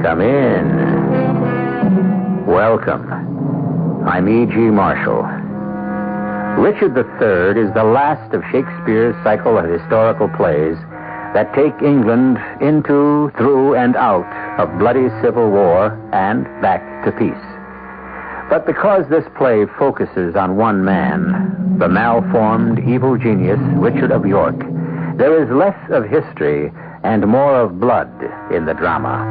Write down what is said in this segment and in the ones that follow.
Come in. Welcome. I'm E.G. Marshall. Richard III is the last of Shakespeare's cycle of historical plays that take England into, through, and out of bloody civil war and back to peace. But because this play focuses on one man, the malformed, evil genius, Richard of York, there is less of history and more of blood in the drama.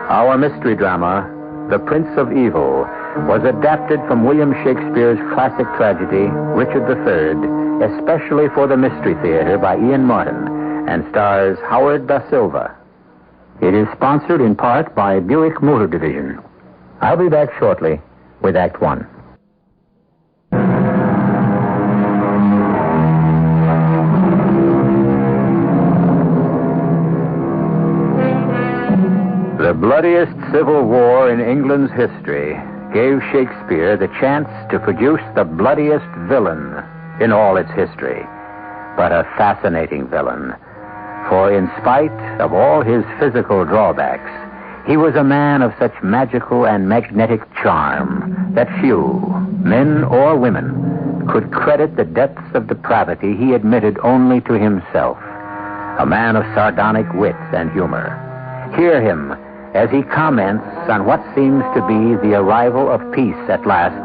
Our mystery drama, The Prince of Evil, was adapted from William Shakespeare's classic tragedy, Richard III, especially for the Mystery Theater by Ian Martin, and stars Howard da Silva. It is sponsored in part by Buick Motor Division. I'll be back shortly with Act One. The bloodiest civil war in England's history gave Shakespeare the chance to produce the bloodiest villain in all its history, but a fascinating villain. For in spite of all his physical drawbacks, he was a man of such magical and magnetic charm that few, men or women, could credit the depths of depravity he admitted only to himself. A man of sardonic wit and humor. Hear him as he comments on what seems to be the arrival of peace at last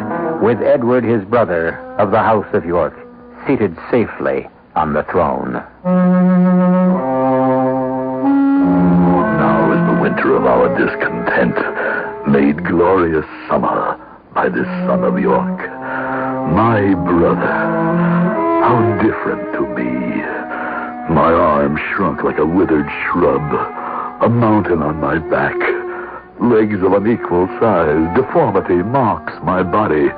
with Edward, his brother, of the House of York, seated safely on the throne. Now is the winter of our discontent made glorious summer by this son of York. My brother, how different to me. My arm shrunk like a withered shrub, a mountain on my back, legs of unequal size, deformity marks my body.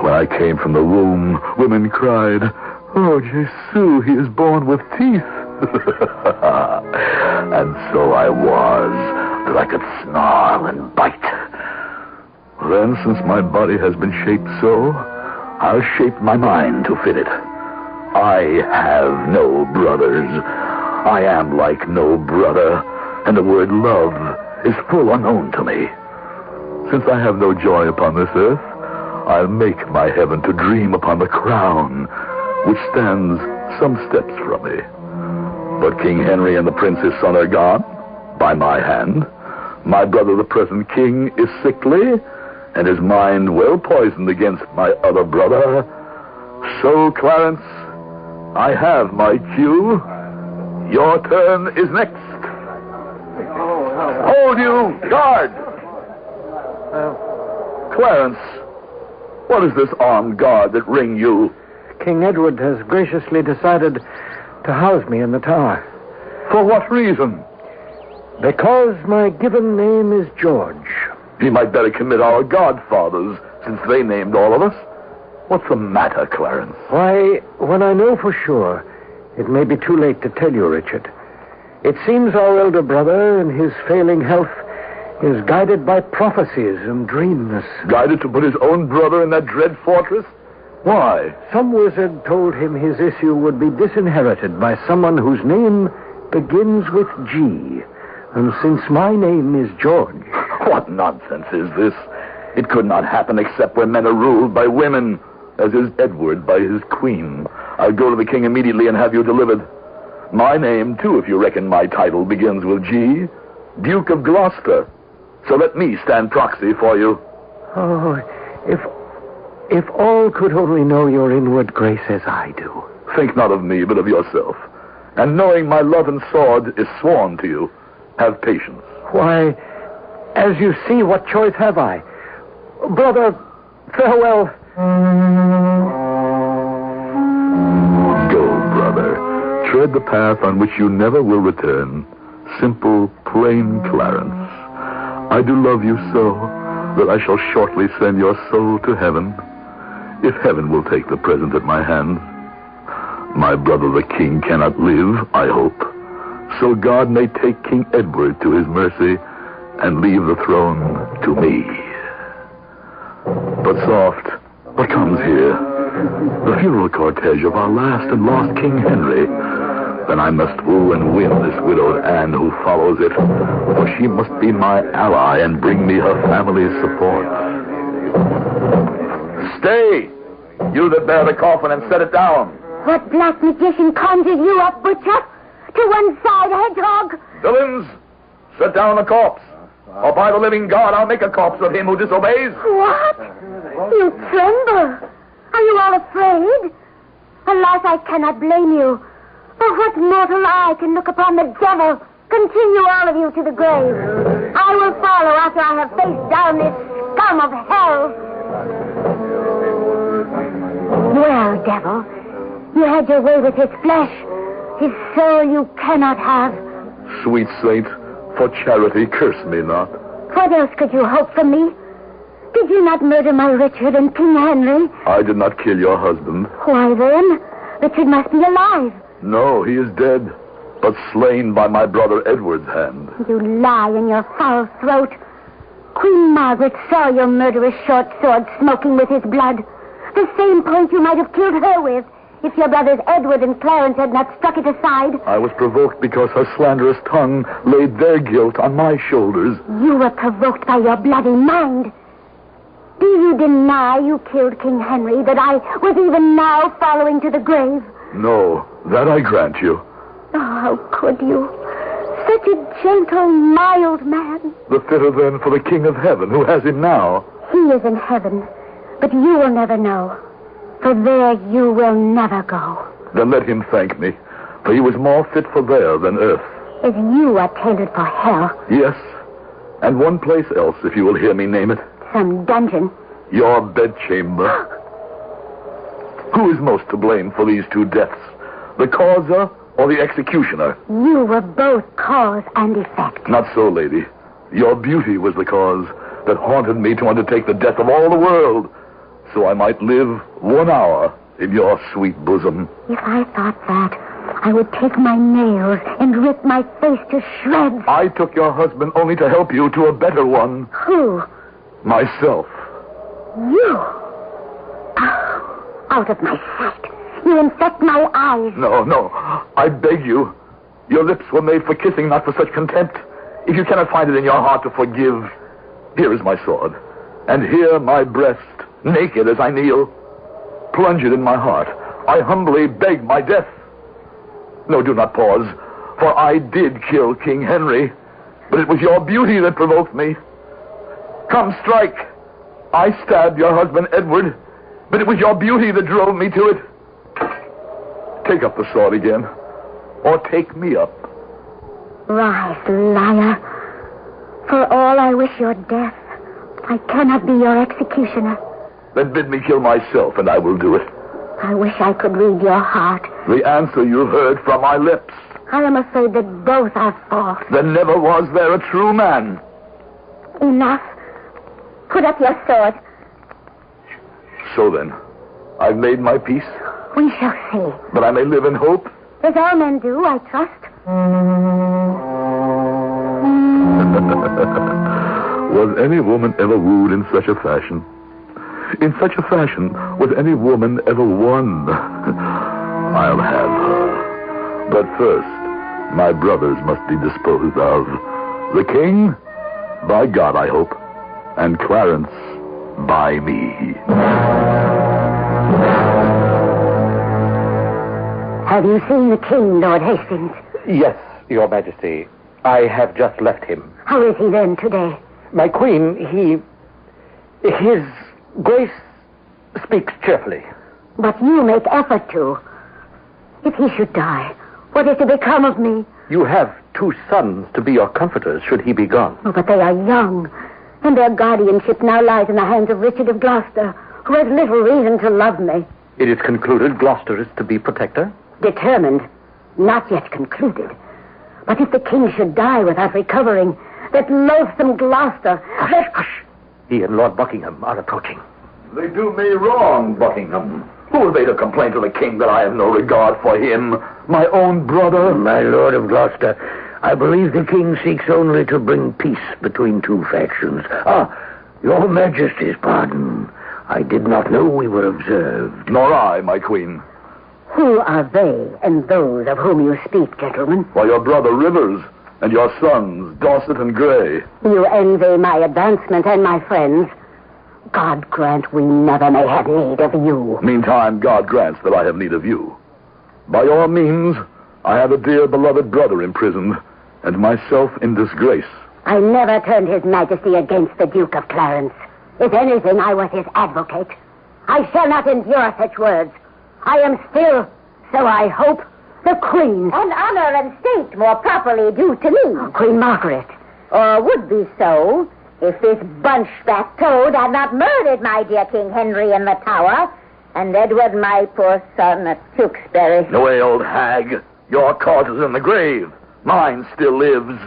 When I came from the womb, women cried, "Oh, Jesu, he is born with teeth." And so I was, that I could snarl and bite. Then, since my body has been shaped so, I'll shape my mind to fit it. I have no brothers. I am like no brother, and the word love is full unknown to me. Since I have no joy upon this earth, I'll make my heaven to dream upon the crown, which stands some steps from me. But King Henry and the prince his son are gone, by my hand. My brother the present king is sickly, and his mind well poisoned against my other brother. So, Clarence, I have my cue. Your turn is next. Hold you! Guard! Clarence, what is this armed guard that ring you? King Edward has graciously decided to house me in the tower. For what reason? Because my given name is George. He might better commit our godfathers, since they named all of us. What's the matter, Clarence? Why, when I know for sure, it may be too late to tell you, Richard. It seems our elder brother, in his failing health, is guided by prophecies and dreams. Guided to put his own brother in that dread fortress? Why? Some wizard told him his issue would be disinherited by someone whose name begins with G. And since my name is George... What nonsense is this? It could not happen except where men are ruled by women, as is Edward by his queen. I'll go to the king immediately and have you delivered. My name, too, if you reckon my title, begins with G. Duke of Gloucester. So let me stand proxy for you. Oh, if all could only know your inward grace as I do. Think not of me, but of yourself. And knowing my love and sword is sworn to you, have patience. Why, as you see, what choice have I? Brother, farewell. Go, brother. Tread the path on which you never will return. Simple, plain Clarence. I do love you so that I shall shortly send your soul to heaven, if heaven will take the present at my hands. My brother the king cannot live, I hope, so God may take King Edward to his mercy and leave the throne to me. But soft, what comes here? The funeral cortege of our last and lost King Henry. Then I must woo and win this widowed Anne who follows it, for she must be my ally and bring me her family's support. Stay! You that bear the coffin, and set it down. What black magician conjured you up, butcher? To one side, hedgehog! Villains, set down the corpse. Or by the living God, I'll make a corpse of him who disobeys. What? You tremble. Are you all afraid? Alas, I cannot blame you. For what mortal eye can look upon the devil? Continue all of you to the grave. I will follow after I have faced down this scum of hell. Well, devil, you had your way with his flesh. His soul you cannot have. Sweet saint, for charity, curse me not. What else could you hope from me? Did you not murder my Richard and King Henry? I did not kill your husband. Why then, Richard must be alive. No, he is dead, but slain by my brother Edward's hand. You lie in your foul throat. Queen Margaret saw your murderous short sword smoking with his blood. The same point you might have killed her with, if your brothers Edward and Clarence had not struck it aside. I was provoked because her slanderous tongue laid their guilt on my shoulders. You were provoked by your bloody mind. Do you deny you killed King Henry, that I was even now following to the grave? No, that I grant you. Oh, how could you? Such a gentle, mild man. The fitter then for the King of Heaven, who has him now. He is in heaven, but you will never know. For there you will never go. Then let him thank me, for he was more fit for there than earth. As you are tailored for hell. Yes, and one place else, if you will hear me name it. Some dungeon. Your bedchamber. Who is most to blame for these two deaths? The causer or the executioner? You were both cause and effect. Not so, lady. Your beauty was the cause that haunted me to undertake the death of all the world, so I might live 1 hour in your sweet bosom. If I thought that, I would take my nails and rip my face to shreds. I took your husband only to help you to a better one. Who? Myself. You? Oh, out of my sight. You infect my eyes. No. I beg you. Your lips were made for kissing, not for such contempt. If you cannot find it in your heart to forgive, here is my sword. And here my breast, naked as I kneel. Plunge it in my heart. I humbly beg my death. No, do not pause, for I did kill King Henry, but it was your beauty that provoked me. Come, strike. I stabbed your husband Edward, but it was your beauty that drove me to it. Take up the sword again, or take me up. Rise, liar. For all I wish your death, I cannot be your executioner. Then bid me kill myself, and I will do it. I wish I could read your heart. The answer you heard from my lips. I am afraid that both are false. Then never was there a true man. Enough. Put up your sword. So then, I've made my peace. We shall see. But I may live in hope. As all men do, I trust. Was any woman ever wooed in such a fashion? In such a fashion, was any woman ever won? I'll have her. But first, my brothers must be disposed of. The king, by God, I hope, and Clarence, by me. Have you seen the king, Lord Hastings? Yes, Your Majesty. I have just left him. How is he then today? My queen, His Grace speaks cheerfully. But you make effort to. If he should die, what is to become of me? You have 2 sons to be your comforters should he be gone. Oh, but they are young, and their guardianship now lies in the hands of Richard of Gloucester, who has little reason to love me. It is concluded Gloucester is to be protector? Determined. Not yet concluded. But if the king should die without recovering, that loathsome Gloucester... Hush. He and Lord Buckingham are approaching. They do me wrong, Buckingham. Who are they to complain to the king that I have no regard for him? My own brother? My lord of Gloucester, I believe the king seeks only to bring peace between 2 factions. Your Majesty's pardon. I did not know we were observed. Nor I, my queen. Who are they and those of whom you speak, gentlemen? Why, your brother Rivers and your sons, Dorset and Gray. You envy my advancement and my friends. God grant we never may have need of you. Meantime, God grants that I have need of you. By your means, I have a dear beloved brother imprisoned, and myself in disgrace. I never turned his majesty against the Duke of Clarence. If anything, I was his advocate. I shall not endure such words. I am still, so I hope, the Queen. And honor and state more properly due to me. Queen Margaret. Or would be so, if this bunchback toad had not murdered my dear King Henry in the Tower, and Edward, my poor son, at Tewkesbury. No way, old hag. Your cause is in the grave. Mine still lives,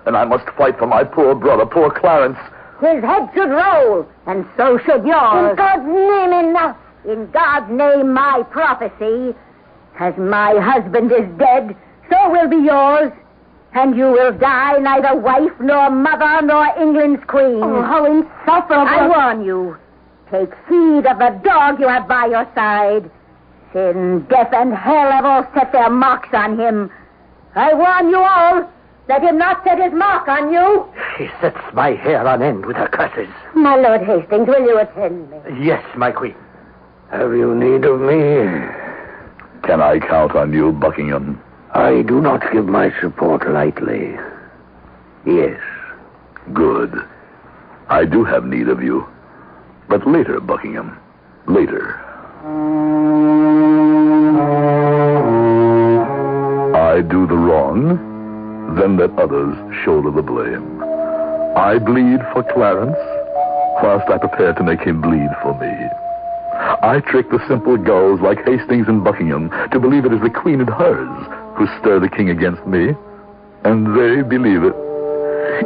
and I must fight for my poor brother, poor Clarence. His head should roll, and so should yours. In God's name, enough. In God's name, my prophecy. As my husband is dead, so will be yours. And you will die neither wife, nor mother, nor England's queen. Oh, how insufferable. I warn you. Take heed of the dog you have by your side. Sin, death, and hell have all set their marks on him. I warn you all, let him not set his mark on you. She sets my hair on end with her curses. My Lord Hastings, will you attend me? Yes, my queen. Have you need of me? Can I count on you, Buckingham? I do not give my support lightly. Yes. Good. I do have need of you. But later, Buckingham. Later. I do the wrong, then let others shoulder the blame. I bleed for Clarence, whilst I prepare to make him bleed for me. I trick the simple gulls like Hastings and Buckingham to believe it is the Queen and hers who stir the king against me, and they believe it.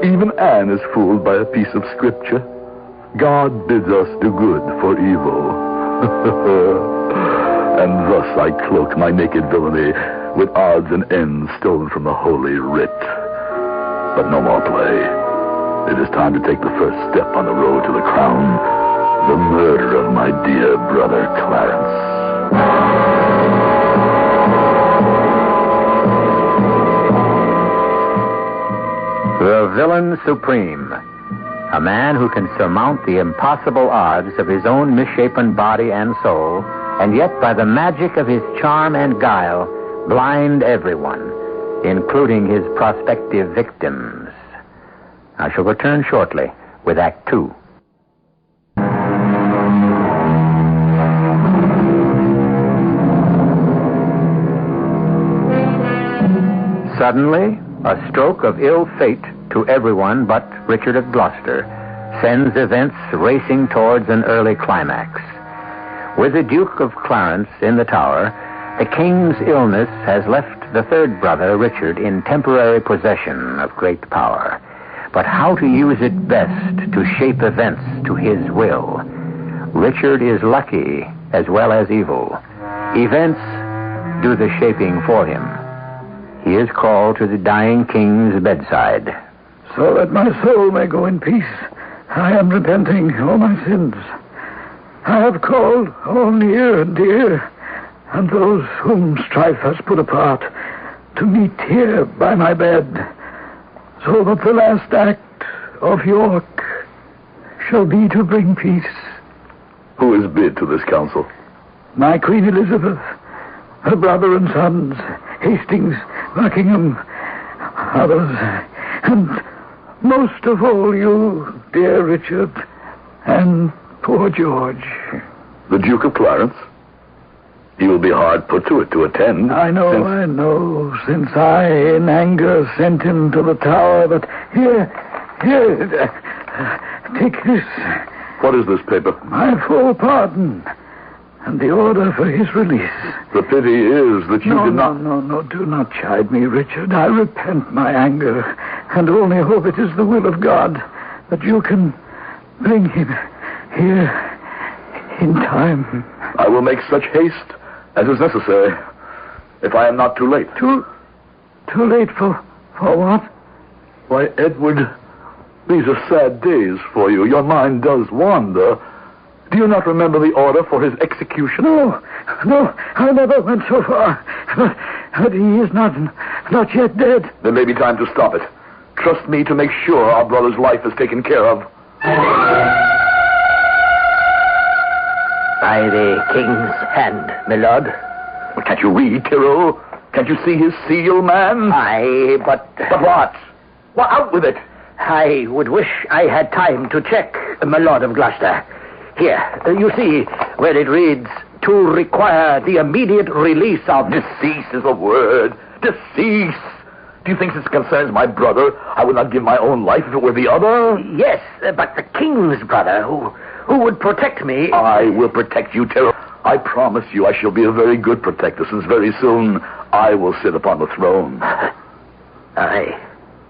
Even Anne is fooled by a piece of scripture. God bids us do good for evil. And thus I cloak my naked villainy with odds and ends stolen from the holy writ. But no more play. It is time to take the first step on the road to the crown. The murder of my dear brother Clarence. The villain supreme. A man who can surmount the impossible odds of his own misshapen body and soul, and yet by the magic of his charm and guile, blind everyone, including his prospective victims. I shall return shortly with Act 2. Suddenly, a stroke of ill fate to everyone but Richard of Gloucester sends events racing towards an early climax. With the Duke of Clarence in the Tower, the king's illness has left the third brother, Richard, in temporary possession of great power. But how to use it best to shape events to his will? Richard is lucky as well as evil. Events do the shaping for him. He is called to the dying king's bedside. So that my soul may go in peace, I am repenting all my sins. I have called all near and dear, and those whom strife has put apart, to meet here by my bed, so that the last act of York shall be to bring peace. Who is bid to this council? My Queen Elizabeth, her brother and sons, Hastings, Buckingham, others, and most of all you, dear Richard, and poor George. The Duke of Clarence? He will be hard put to it to attend. I know, since I, in anger, sent him to the Tower, but here, take this. What is this paper? My full pardon, and the order for his release. The pity is that you did not... No, do not chide me, Richard. I repent my anger, and only hope it is the will of God that you can bring him here in time. I will make such haste as is necessary, if I am not too late. Too late for what? Why, Edward, these are sad days for you. Your mind does wander. Do you not remember the order for his execution? No, I never went so far. But he is not yet dead. There may be time to stop it. Trust me to make sure our brother's life is taken care of. By the king's hand, my lord. Can't you read, Tyrrell? Can't you see his seal, man? Aye, but... But what? Well, out with it. I would wish I had time to check, my lord of Gloucester. Here, you see where it reads, to require the immediate release of... Decease is a word. Decease. Do you think this concerns my brother, I would not give my own life if it were the other? Yes, but the king's brother, who would protect me... I will protect you, Tyrrell. I promise you I shall be a very good protector, since very soon I will sit upon the throne. Aye,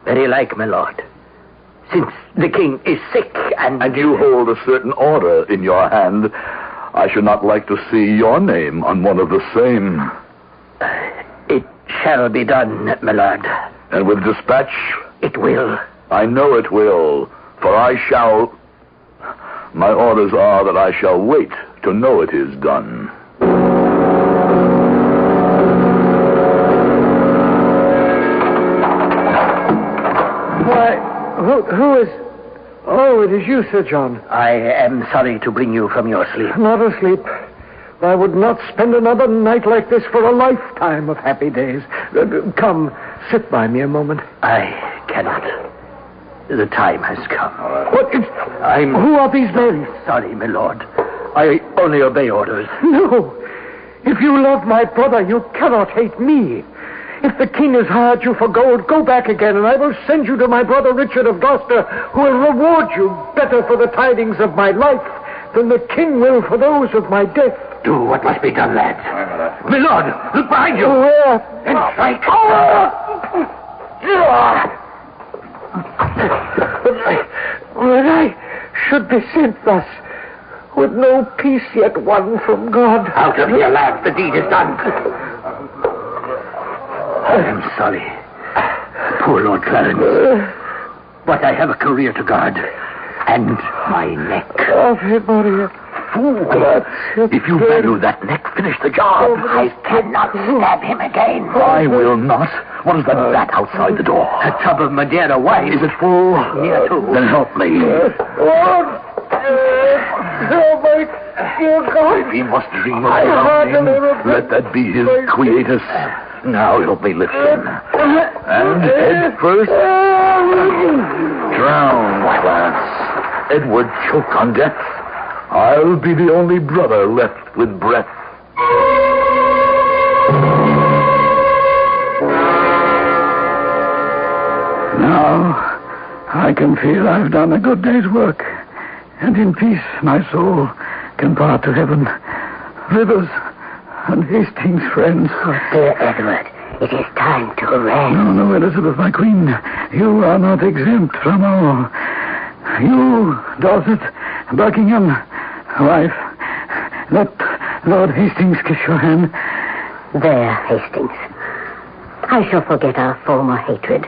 very like, my lord. Since the king is sick and... And you hold a certain order in your hand, I should not like to see your name on one of the same. It shall be done, my lord. And with dispatch? It will. I know it will, for I shall... My orders are that I shall wait to know it is done. Why, who is... Oh, it is you, Sir John. I am sorry to bring you from your sleep. Not asleep. I would not spend another night like this for a lifetime of happy days. Come, sit by me a moment. I cannot. The time has come. What? Who are these men? Sorry, my lord. I only obey orders. No. If you love my brother, you cannot hate me. If the king has hired you for gold, go back again, and I will send you to my brother Richard of Gloucester, who will reward you better for the tidings of my life than the king will for those of my death. Do what must be done, lads. My lord, look behind you. Where? And strike. When I should be sent thus, with no peace yet won from God. Out of here, lads. The deed is done. I am sorry. Poor Lord Clarence. But I have a career to guard. And my neck. Ave Maria. Fool. If you value that neck, finish the job. I cannot stab him again. I will not. What is that rat outside the door? A tub of Madeira wine. Is it full? Near to. Then help me. Lord! Oh, my dear God! If he must dream of something, let that be his quietus. Now help me lift him. And head first. Drown, Clarence. Edward choke on death. I'll be the only brother left with breath. Now, I can feel I've done a good day's work, and in peace my soul can part to heaven. Rivers and Hastings, friends. Oh, dear Edward, it is time to rest. No, Elizabeth, my queen, you are not exempt from all. You, Dorset, Buckingham, wife, let Lord Hastings kiss your hand. There, Hastings. I shall forget our former hatred,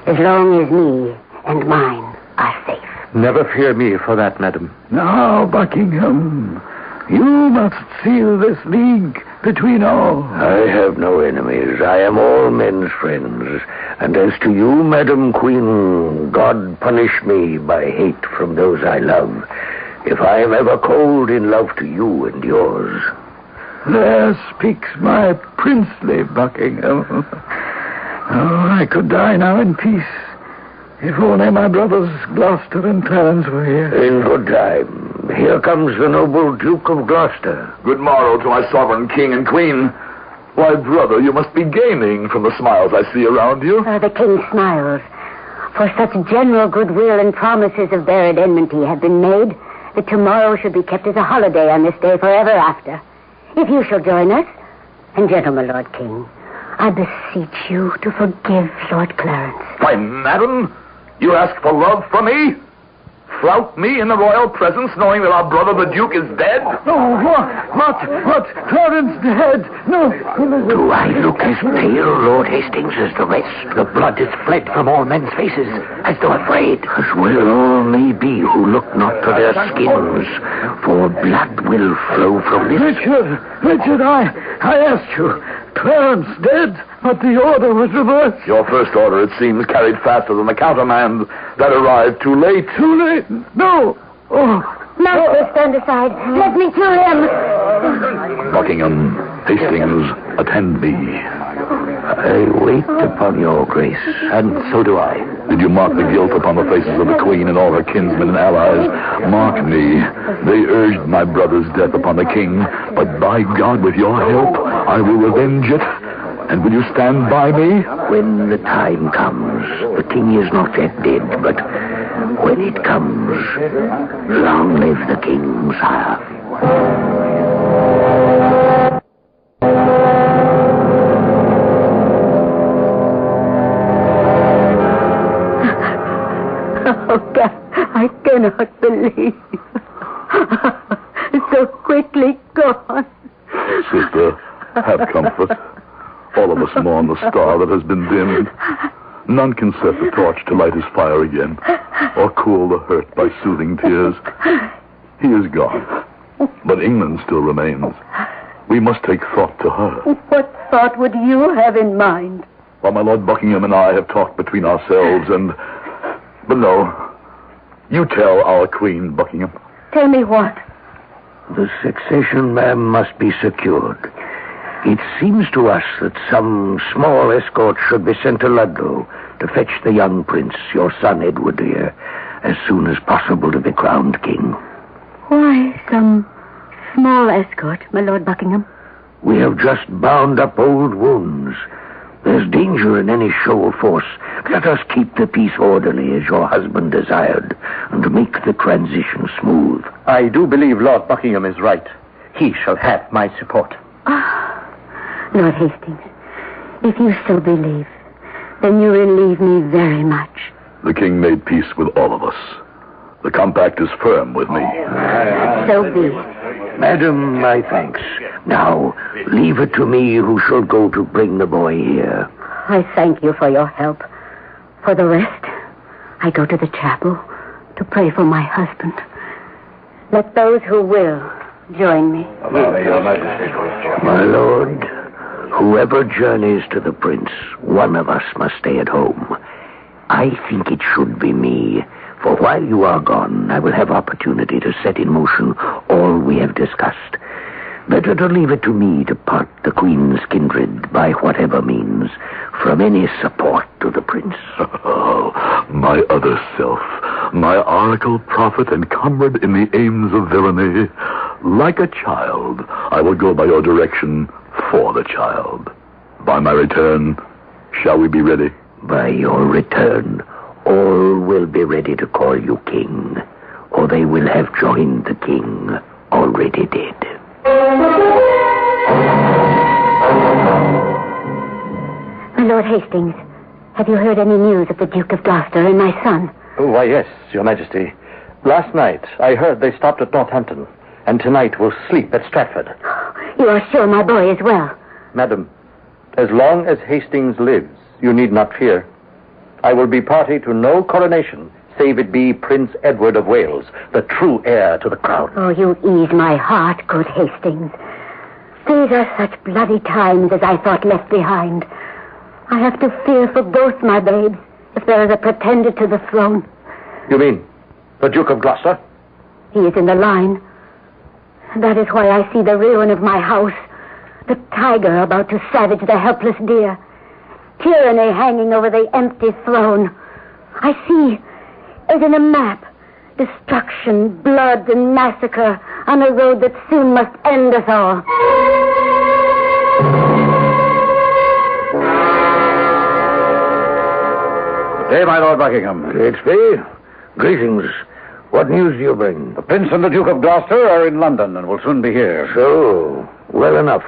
as long as me and mine are safe. Never fear me for that, madam. Now, Buckingham, you must seal this league between all. I have no enemies. I am all men's friends. And as to you, Madam Queen, God punish me by hate from those I love, if I am ever cold in love to you and yours. There speaks my princely Buckingham. Oh, I could die now in peace, if only my brothers Gloucester and Clarence were here. In good time. Here comes the noble Duke of Gloucester. Good morrow to my sovereign king and queen. Why, brother, you must be gaining from the smiles I see around you. The king smiles. For such general goodwill and promises of buried enmity have been made that tomorrow should be kept as a holiday on this day forever after. If you shall join us, and gentlemen, Lord King, I beseech you to forgive Lord Clarence. Why, madam, you ask for love from me? flout me in the royal presence, knowing that our brother the Duke is dead? No, what? Clarence dead? No. Do I look as pale, Lord Hastings, as the rest? The blood has fled from all men's faces, as though afraid. As well all may be who look not to their skins, for blood will flow from this. Richard, I asked you. Clarence dead, but the order was reversed. Your first order, it seems, carried faster than the countermand. That arrived too late. Too late? No. Oh. Master, stand aside. Let me kill him. Buckingham, Hastings, attend me. I wait upon your grace. And so do I. Did you mark the guilt upon the faces of the Queen and all her kinsmen and allies? Mark me. They urged my brother's death upon the king, but by God, with your help, I will revenge it. And will you stand by me? When the time comes, the king is not yet dead, but when it comes, long live the king, sire. Oh, God, I cannot believe. So quickly gone. Sister, have comfort. All of us mourn the star that has been dimmed. None can set the torch to light his fire again, or cool the hurt by soothing tears. He is gone, but England still remains. We must take thought to her. What thought would you have in mind? While my Lord Buckingham and I have talked between ourselves and... But no, you tell our Queen, Buckingham. Tell me what? The succession, ma'am, must be secured. It seems to us that some small escort should be sent to Ludlow to fetch the young prince, your son Edward here, as soon as possible to be crowned king. Why some small escort, my Lord Buckingham? We have just bound up old wounds. There's danger in any show of force. Let us keep the peace orderly as your husband desired, and make the transition smooth. I do believe Lord Buckingham is right. He shall have my support. Lord Hastings, if you so believe, then you relieve me very much. The king made peace with all of us. The compact is firm with me. So be it. Madam, my thanks. Now, leave it to me who shall go to bring the boy here. I thank you for your help. For the rest, I go to the chapel to pray for my husband. Let those who will join me. My lord, whoever journeys to the prince, one of us must stay at home. I think it should be me, for while you are gone, I will have opportunity to set in motion all we have discussed. Better to leave it to me to part the Queen's kindred by whatever means from any support to the prince. Oh, my other self, my oracle, prophet, and comrade in the aims of villainy. Like a child, I will go by your direction for the child. By my return, shall we be ready? By your return, all will be ready to call you king, or they will have joined the king already dead. My Lord Hastings, have you heard any news of the Duke of Gloucester and my son? Oh, why, yes, Your Majesty. Last night, I heard they stopped at Northampton, and tonight will sleep at Stratford. You are sure my boy is well? Madam, as long as Hastings lives, you need not fear. I will be party to no coronation, save it be Prince Edward of Wales, the true heir to the crown. Oh, you ease my heart, good Hastings. These are such bloody times as I thought left behind. I have to fear for both my babes if there is a pretender to the throne. You mean the Duke of Gloucester? He is in the line. That is why I see the ruin of my house, the tiger about to savage the helpless deer, tyranny hanging over the empty throne. I see, as in a map, destruction, blood, and massacre on a road that soon must end us all. Good day, my Lord Buckingham. Shakespeare, greetings. What news do you bring? The Prince and the Duke of Gloucester are in London and will soon be here. So, well enough.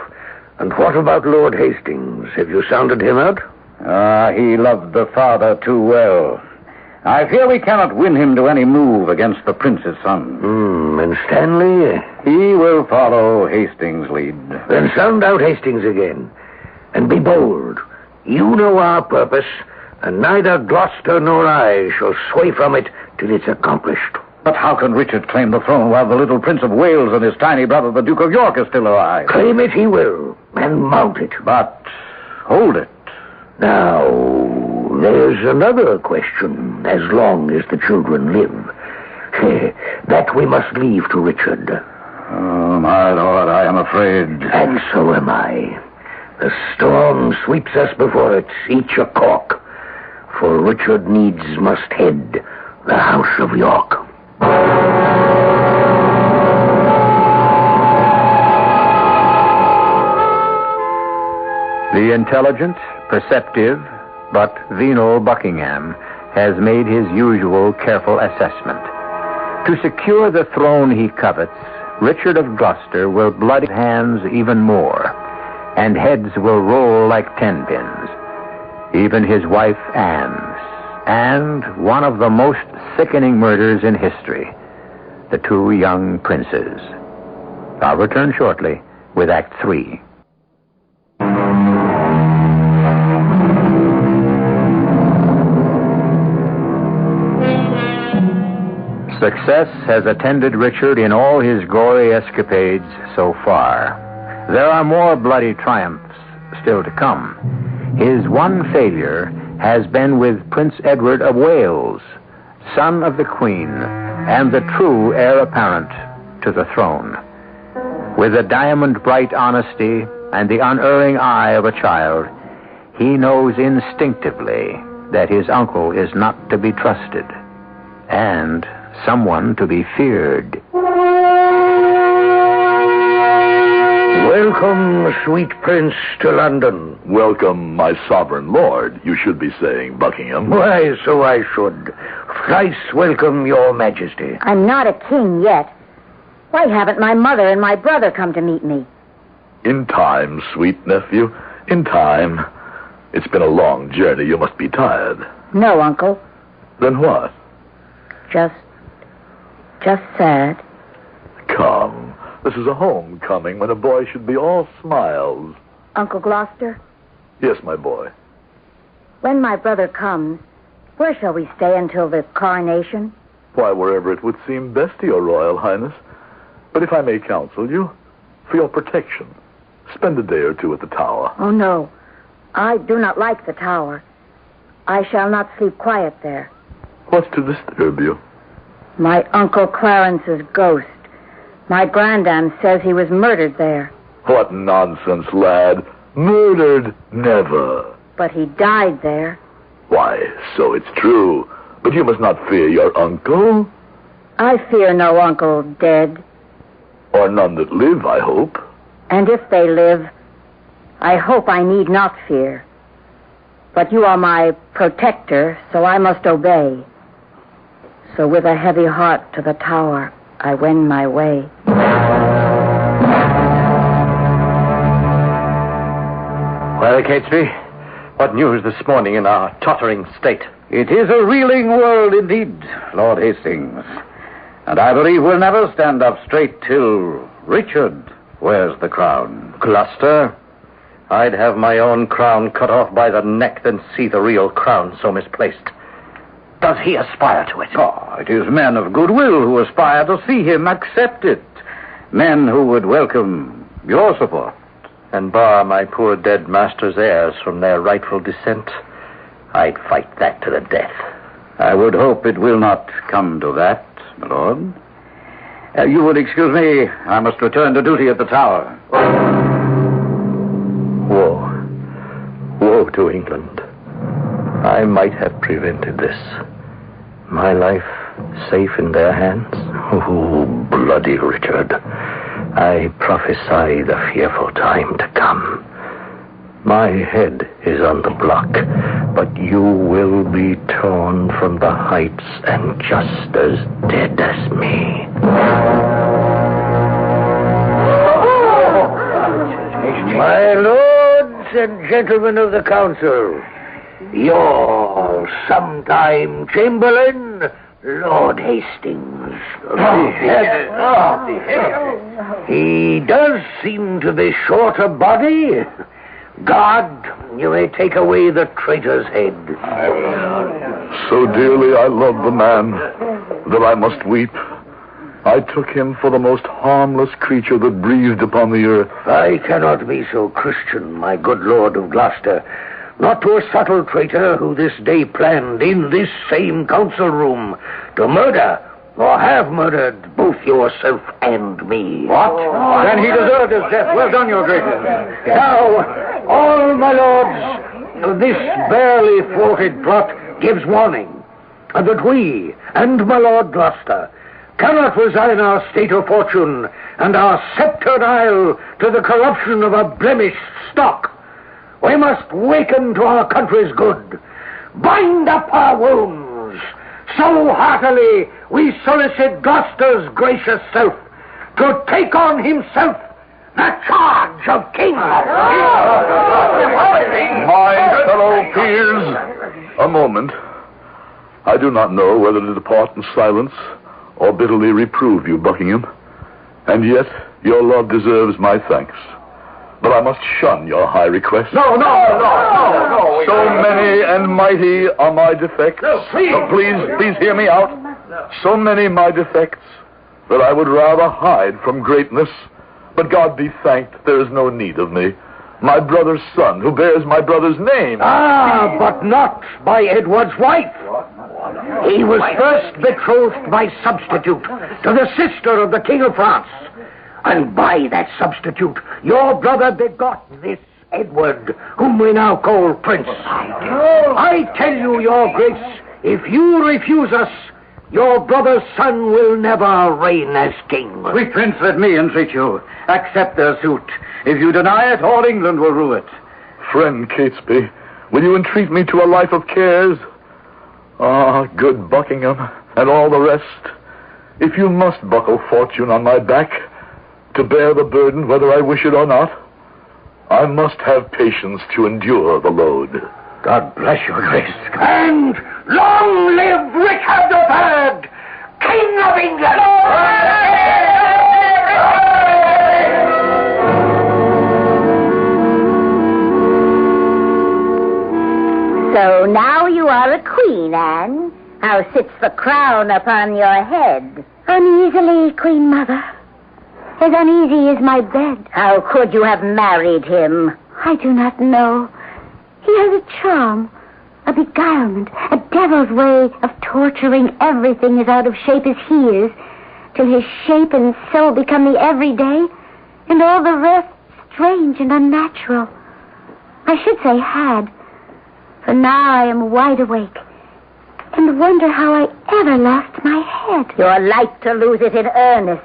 And what about Lord Hastings? Have you sounded him out? He loved the father too well. I fear we cannot win him to any move against the prince's son. And Stanley? He will follow Hastings' lead. Then sound out Hastings again. And be bold. You know our purpose, and neither Gloucester nor I shall sway from it till it's accomplished. But how can Richard claim the throne while the little Prince of Wales and his tiny brother, the Duke of York, are still alive? Claim it he will, and mount it. But hold it. Now, there's another question, as long as the children live. That we must leave to Richard. Oh, my lord, I am afraid. And so am I. The storm sweeps us before it, each a cork. For Richard needs must head the House of York. The intelligent, perceptive, but venal Buckingham has made his usual careful assessment. To secure the throne he covets, Richard of Gloucester will bloody his hands even more, and heads will roll like tenpins. Even his wife Anne's, and one of the most sickening murders in history, the two young princes. I'll return shortly with Act 3. Success has attended Richard in all his gory escapades so far. There are more bloody triumphs still to come. His one failure has been with Prince Edward of Wales, son of the Queen, and the true heir apparent to the throne. With the diamond-bright honesty and the unerring eye of a child, he knows instinctively that his uncle is not to be trusted, and someone to be feared. Welcome, sweet prince, to London. Welcome, my sovereign lord, you should be saying, Buckingham. Why, so I should. Thrice welcome, your majesty. I'm not a king yet. Why haven't my mother and my brother come to meet me? In time, sweet nephew, in time. It's been a long journey. You must be tired. No, Uncle. Then what? Just sad. Come. This is a homecoming when a boy should be all smiles. Uncle Gloucester, Yes, my boy. when my brother comes, where shall we stay until the coronation? Why, wherever it would seem best to your royal highness. But if I may counsel you, for your protection, spend a day or two at the tower. Oh, no. I do not like the tower. I shall not sleep quiet there. What's to disturb you? My Uncle Clarence's ghost. My grandam says he was murdered there. What nonsense, lad. Murdered? Never. But he died there. Why, so it's true. But you must not fear your uncle. I fear no uncle dead. Or none that live, I hope. And if they live, I hope I need not fear. But you are my protector, so I must obey. So with a heavy heart to the tower, I wend my way. Well, Catesby, what news this morning in our tottering state? It is a reeling world indeed, Lord Hastings. And I believe we'll never stand up straight till Richard wears the crown. Gloucester, I'd have my own crown cut off by the neck than see the real crown so misplaced. Does he aspire to it? Oh, it is men of goodwill who aspire to see him accept it. Men who would welcome your support. And bar my poor dead master's heirs from their rightful descent, I'd fight that to the death. I would hope it will not come to that, my lord. You would excuse me. I must return to duty at the tower. Woe. Woe to England. I might have prevented this. My life safe in their hands. Oh, bloody Richard. I prophesy the fearful time to come. My head is on the block, but you will be torn from the heights and just as dead as me. My lords and gentlemen of the council, Your sometime Chamberlain, Lord Hastings. He does seem to be short of body. God, you may take away the traitor's head. So dearly I love the man that I must weep. I took him for the most harmless creature that breathed upon the earth. I cannot be so Christian, my good Lord of Gloucester, not to a subtle traitor who this day planned in this same council room to murder or have murdered both yourself and me. What? Then he deserved his death. Well done, your gracious. Now, all my lords, this barely thwarted plot gives warning that we and my Lord Gloucester cannot resign our state of fortune and our sceptred isle to the corruption of a blemished stock. We must waken to our country's good, bind up our wounds. So heartily we solicit Gloucester's gracious self to take on himself the charge of king. My fellow peers, a moment. I do not know whether to depart in silence or bitterly reprove you, Buckingham. And yet, your love deserves my thanks. But I must shun your high request. No. So many and mighty are my defects. Please hear me out. So many my defects that I would rather hide from greatness. But God be thanked, there is no need of me. My brother's son, who bears my brother's name. But not by Edward's wife. He was first betrothed by substitute to the sister of the King of France. And by that substitute, your brother begot this Edward, whom we now call Prince. I tell you, your grace, if you refuse us, your brother's son will never reign as king. Sweet prince, let me entreat you. Accept their suit. If you deny it, all England will rue it. Friend Catesby, will you entreat me to a life of cares? Good Buckingham, and all the rest. If you must buckle fortune on my back, to bear the burden whether I wish it or not, I must have patience to endure the load. God bless your grace. And long live Richard III, King of England! So now you are a queen, Anne. How sits the crown upon your head? Uneasily, Queen Mother. As uneasy as my bed. How could you have married him? I do not know. He has a charm, a beguilement, a devil's way of torturing everything as out of shape as he is, till his shape and soul become the everyday, and all the rest strange and unnatural. I should say had, for now I am wide awake, and wonder how I ever lost my head. You're like to lose it in earnest,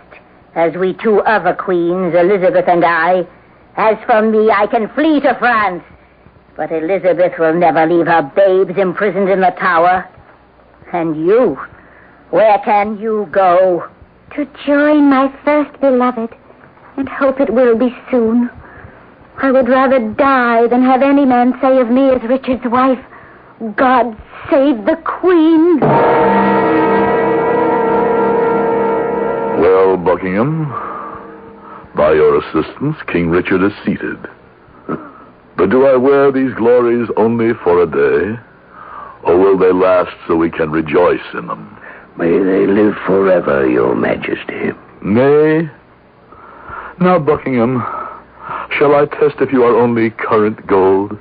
as we two other queens, Elizabeth and I. As for me, I can flee to France, but Elizabeth will never leave her babes imprisoned in the Tower. And you, where can you go? To join my first beloved, and hope it will be soon. I would rather die than have any man say of me as Richard's wife, God save the Queen. Well, Buckingham, by your assistance, King Richard is seated. But do I wear these glories only for a day? Or will they last so we can rejoice in them? May they live forever, your majesty. Nay. Now, Buckingham, shall I test if you are only current gold?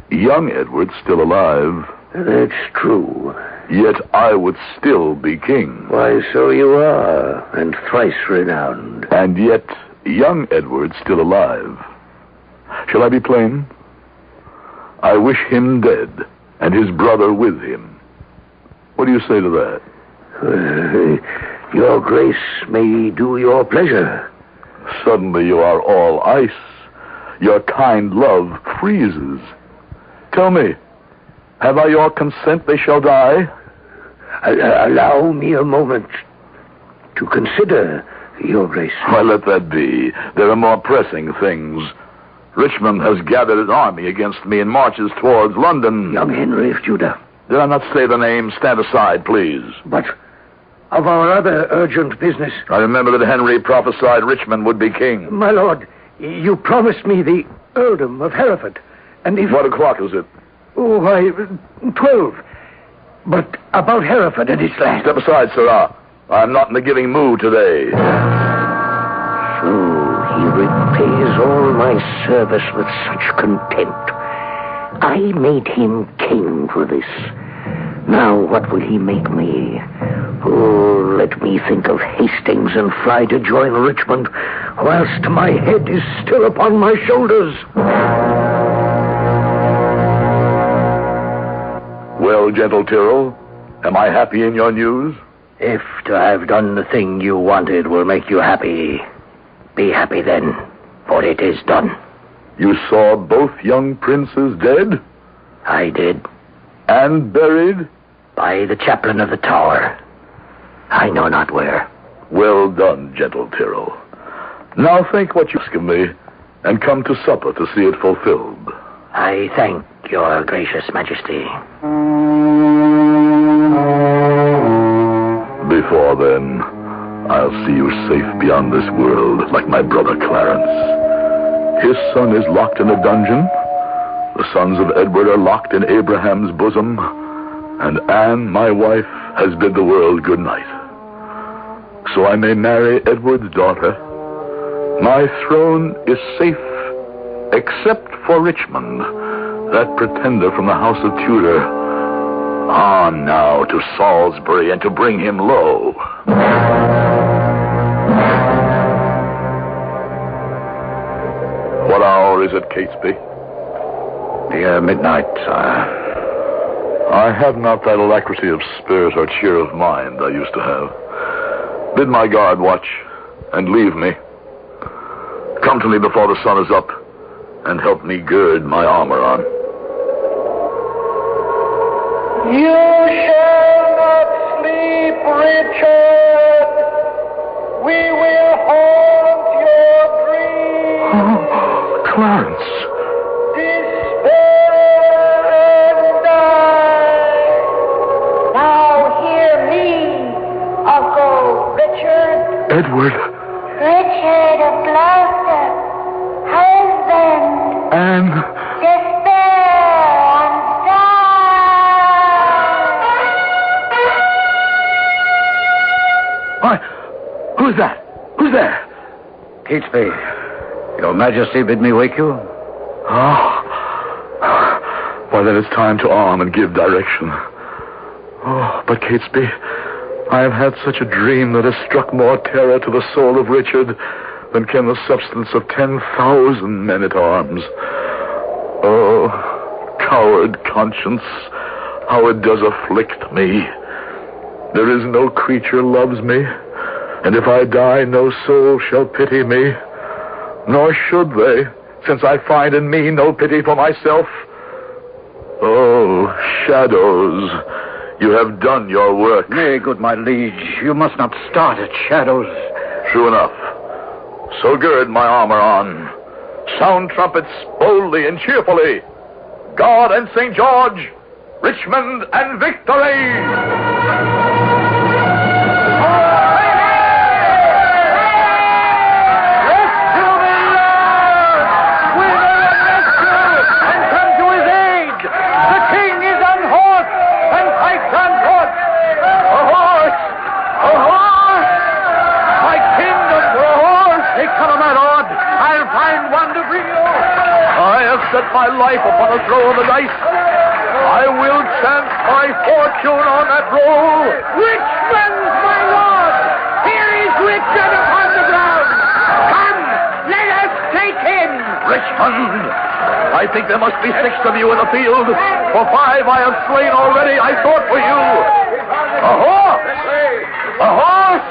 Young Edward's still alive. That's true. Yet I would still be king. Why, so you are, and thrice renowned. And yet young Edward's still alive. Shall I be plain? I wish him dead, and his brother with him. What do you say to that? Your grace may do your pleasure. Suddenly you are all ice. Your kind love freezes. Tell me, have I your consent they shall die? Allow me a moment to consider, your grace. Why, let that be. There are more pressing things. Richmond has gathered an army against me and marches towards London. Young Henry of Judah. Did I not say the name? Stand aside, please. But of our other urgent business... I remember that Henry prophesied Richmond would be king. My lord, you promised me the earldom of Hereford. And if... What o'clock is it? Oh, why, 12. But about Hereford and its land. Step aside, sirrah. I'm not in the giving mood today. So he repays all my service with such contempt. I made him king for this. Now what will he make me? Oh, let me think of Hastings and fly to join Richmond, whilst my head is still upon my shoulders. Well, gentle Tyrrell, am I happy in your news? If to have done the thing you wanted will make you happy, be happy then, for it is done. You saw both young princes dead? I did. And buried? By the chaplain of the tower. I know not where. Well done, gentle Tyrrell. Now think what you ask of me, and come to supper to see it fulfilled. I thank your gracious majesty. Before then, I'll see you safe beyond this world, like my brother Clarence. His son is locked in a dungeon. The sons of Edward are locked in Abraham's bosom. And Anne, my wife, has bid the world good night. So I may marry Edward's daughter. My throne is safe, except for Richmond, that pretender from the house of Tudor. On now to Salisbury and to bring him low. What hour is it, Catesby? Near midnight, sire. I have not that alacrity of spirit or cheer of mind I used to have. Bid my guard watch, and leave me. Come to me before the sun is up, and help me gird my armor on. You shall not sleep, Richard. We will haunt your dreams. Oh, Clarence. Despair and die. Now hear me, Uncle Richard. Edward. Richard of Gloucester, husband, Anne. despair and die. Why, who's that? Who's there? Catesby, your majesty bid me wake you? Well, then it's time to arm and give direction. Oh, but Catesby, I have had such a dream that has struck more terror to the soul of Richard than can the substance of 10,000 men-at-arms. Oh, coward conscience, how it does afflict me. There is no creature loves me, and if I die, no soul shall pity me. Nor should they, since I find in me no pity for myself. Oh, shadows, you have done your work. Nay, good my liege, you must not start at shadows. True enough. So gird my armor on. Sound trumpets boldly and cheerfully. God and St. George, Richmond and victory! Set my life upon the throw of the dice. I will chance my fortune on that roll. Richmond, my lord! Here is Richard upon the ground! Come, let us take him! Richmond, I think there must be 6 of you in the field. For 5 I have slain already. I thought for you. A horse! A horse!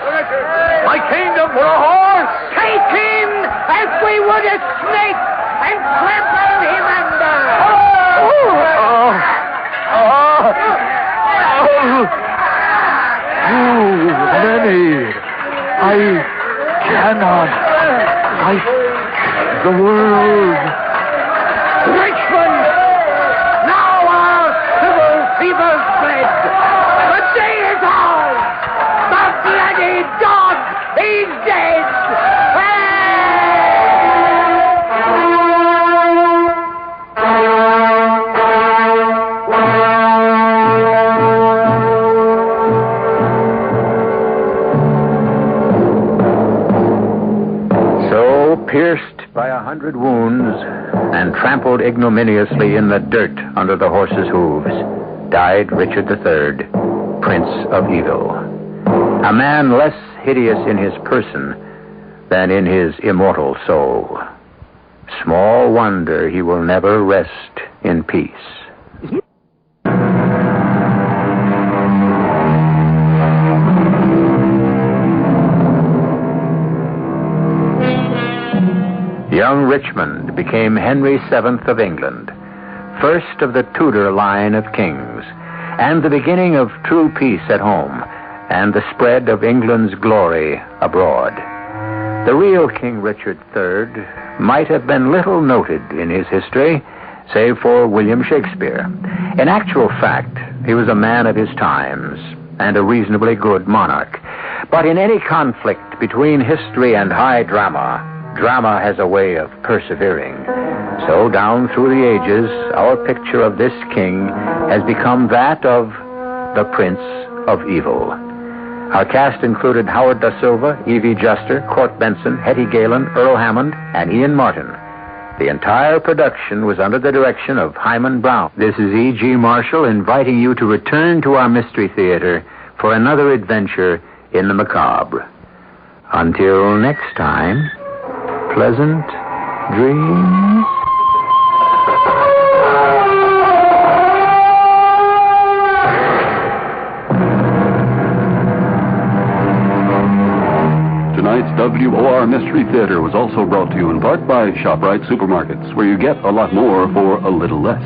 My kingdom for a horse! Take him as we would a snake and trample him under! Many. I cannot. The world by 100 wounds and trampled ignominiously in the dirt under the horse's hooves, died Richard III, Prince of Evil. A man less hideous in his person than in his immortal soul. Small wonder he will never rest in peace. Young Richmond became Henry VII of England, first of the Tudor line of kings, and the beginning of true peace at home and the spread of England's glory abroad. The real King Richard III might have been little noted in his history, save for William Shakespeare. In actual fact, he was a man of his times and a reasonably good monarch. But in any conflict between history and high drama, drama has a way of persevering. So down through the ages, our picture of this king has become that of the Prince of Evil. Our cast included Howard da Silva, Evie Juster, Court Benson, Hetty Galen, Earl Hammond, and Ian Martin. The entire production was under the direction of Himan Brown. This is E.G. Marshall inviting you to return to our Mystery Theater for another adventure in the macabre. Until next time, pleasant dreams. Tonight's WOR Mystery Theater was also brought to you in part by ShopRite Supermarkets, where you get a lot more for a little less.